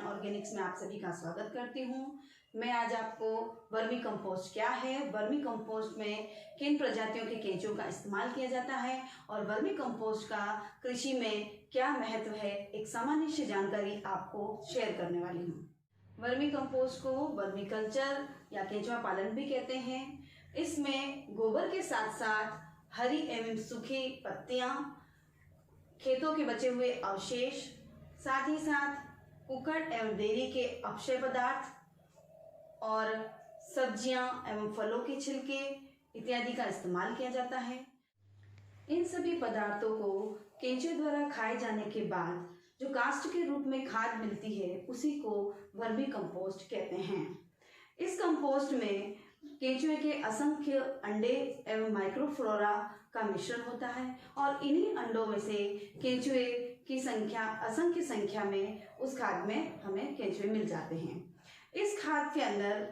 Organics में आप सभी का स्वागत करती हूँ। मैं आज आपको वर्मी कंपोस्ट क्या है, वर्मी कंपोस्ट में किन प्रजातियों के केंचुओं का इस्तेमाल किया जाता है और वर्मी कंपोस्ट का कृषि में क्या महत्व है, एक सामान्य सी जानकारी आपको शेयर करने वाली हूँ। वर्मी कंपोस्ट को वर्मी कल्चर या केंचुआ पालन भी कहते हैं। इसमें गोबर के साथ साथ हरी एवं सूखी पत्तियां, खेतों के बचे हुए अवशेष, साथ ही साथ कुकड़ एवं डेयरी के अक्षय पदार्थ और सब्जियां एवं फलों के छिलके इत्यादि का इस्तेमाल किया जाता है। इन सभी पदार्थों को केंचुए द्वारा खाए जाने के बाद जो कास्ट के रूप में खाद मिलती है उसी को वर्मी कंपोस्ट कहते हैं। इस कंपोस्ट में केंचुए के असंख्य अंडे एवं माइक्रोफ्लोरा का मिश्रण होता है और इन्हीं अंडों में से केंचुए की संख्या असंख्य संख्या में उस खाद में हमें केंचुए मिल जाते हैं। इस खाद के अंदर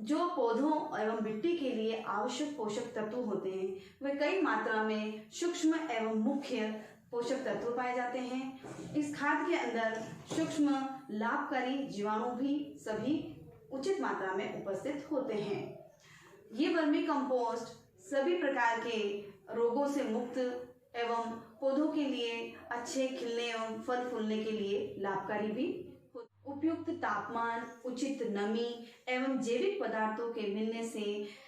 जो पौधों एवं मिट्टी के लिए आवश्यक पोषक तत्व होते हैं वे कई मात्रा में सूक्ष्म एवं मुख्य पोषक तत्व पाए जाते हैं। इस खाद के अंदर सूक्ष्म लाभकारी जीवाणु भी सभी उचित मात्रा में उपस्थित होते हैं। ये वर्मी कंपोस्ट सभी प्रकार के रोगों से मुक्त एवं पौधों के लिए अच्छे खिलने एवं फल फूलने के लिए लाभकारी भी। उपयुक्त तापमान, उचित नमी एवं जैविक पदार्थों के मिलने से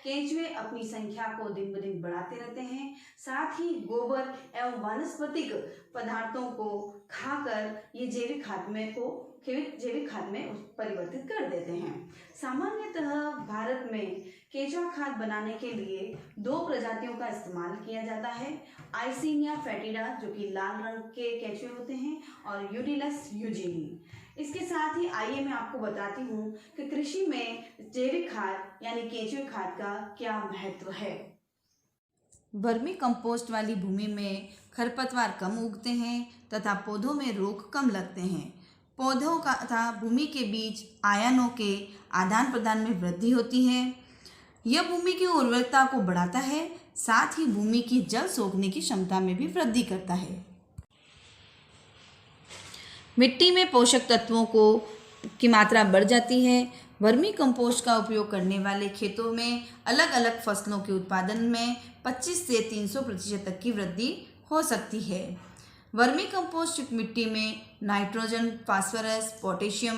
केंचुए अपनी संख्या को दिन ब दिन बढ़ाते रहते हैं। साथ ही गोबर एवं वानस्पतिक पदार्थों को खाकर ये जैविक खाद में परिवर्तित कर देते हैं। सामान्यतः भारत में केंचुआ खाद बनाने के लिए 2 प्रजातियों का इस्तेमाल किया जाता है। आइसिनिया फेटिडा जो कि लाल रंग के केंचुए होते हैं और यूटिलस यूजीनी। इसके साथ ही आइए मैं आपको बताती हूँ कि कृषि में जैविक खाद यानी केंचुए खाद का क्या महत्व है। वर्मी कंपोस्ट वाली भूमि में खरपतवार कम उगते हैं तथा पौधों में रोग कम लगते हैं। पौधों का तथा भूमि के बीच आयनों के आदान प्रदान में वृद्धि होती है। यह भूमि की उर्वरकता को बढ़ाता है, साथ ही भूमि की जल सोखने की क्षमता में भी वृद्धि करता है। मिट्टी में पोषक तत्वों की मात्रा बढ़ जाती है। वर्मी कंपोस्ट का उपयोग करने वाले खेतों में अलग अलग फसलों के उत्पादन में 25 से 300% तक की वृद्धि हो सकती है। वर्मी कंपोस्ट युक्त मिट्टी में नाइट्रोजन, फास्फोरस, पोटेशियम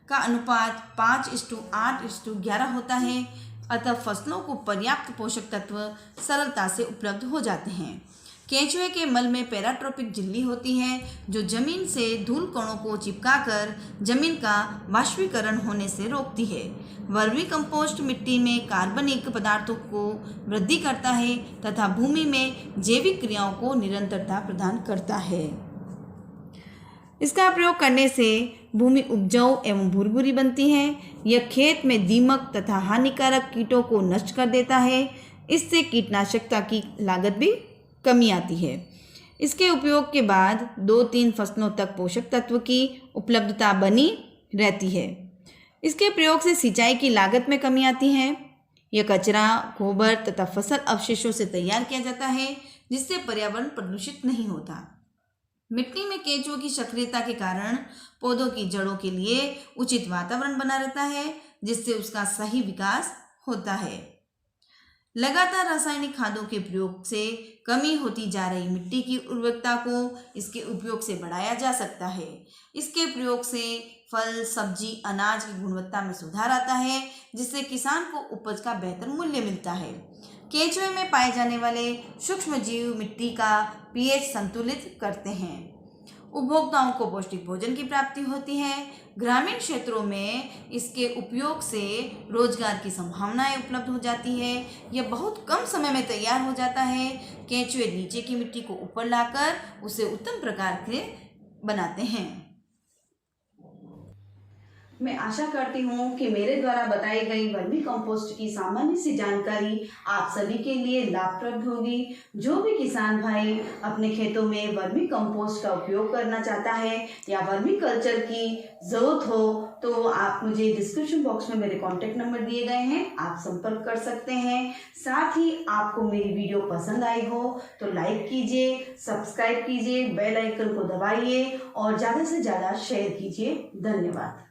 का अनुपात 5:8:11 होता है, अतः फसलों को पर्याप्त पोषक तत्व सरलता से उपलब्ध हो जाते हैं। केंचुए के मल में पैराट्रोपिक झिल्ली होती है जो जमीन से धूल कणों को चिपकाकर जमीन का वाष्पीकरण होने से रोकती है। वर्मी कंपोस्ट मिट्टी में कार्बनिक पदार्थों को वृद्धि करता है तथा भूमि में जैविक क्रियाओं को निरंतरता प्रदान करता है। इसका प्रयोग करने से भूमि उपजाऊ एवं भुरभुरी बनती है। यह खेत में दीमक तथा हानिकारक कीटों को नष्ट कर देता है। इससे कीटनाशकता की लागत भी कमी आती है। इसके उपयोग के बाद 2-3 फसलों तक पोषक तत्व की उपलब्धता बनी रहती है। इसके प्रयोग से सिंचाई की लागत में कमी आती है। यह कचरा, गोबर तथा फसल अवशेषों से तैयार किया जाता है जिससे पर्यावरण प्रदूषित नहीं होता। मिट्टी में केंचुओं की सक्रियता के कारण पौधों की जड़ों के लिए उचित वातावरण बना रहता है जिससे उसका सही विकास होता है। लगातार रासायनिक खादों के प्रयोग से कमी होती जा रही मिट्टी की उर्वरकता को इसके उपयोग से बढ़ाया जा सकता है। इसके प्रयोग से फल, सब्जी, अनाज की गुणवत्ता में सुधार आता है जिससे किसान को उपज का बेहतर मूल्य मिलता है। केंचुए में पाए जाने वाले सूक्ष्म जीव मिट्टी का पीएच संतुलित करते हैं। उपभोक्ताओं को पौष्टिक भोजन की प्राप्ति होती है। ग्रामीण क्षेत्रों में इसके उपयोग से रोजगार की संभावनाएं उपलब्ध हो जाती है। यह बहुत कम समय में तैयार हो जाता है। केंचुए नीचे की मिट्टी को ऊपर लाकर उसे उत्तम प्रकार के बनाते हैं। मैं आशा करती हूँ कि मेरे द्वारा बताई गई वर्मी कंपोस्ट की सामान्य सी जानकारी आप सभी के लिए लाभप्रद होगी। जो भी किसान भाई अपने खेतों में वर्मी कंपोस्ट का उपयोग करना चाहता है या वर्मी कल्चर की ज़रूरत हो तो आप मुझे डिस्क्रिप्शन बॉक्स में मेरे कॉन्टैक्ट नंबर दिए गए हैं, आप संपर्क कर सकते हैं। साथ ही आपको मेरी वीडियो पसंद आई हो तो लाइक कीजिए, सब्सक्राइब कीजिए, बेल आइकन को दबाइए और ज़्यादा से ज़्यादा शेयर कीजिए। धन्यवाद।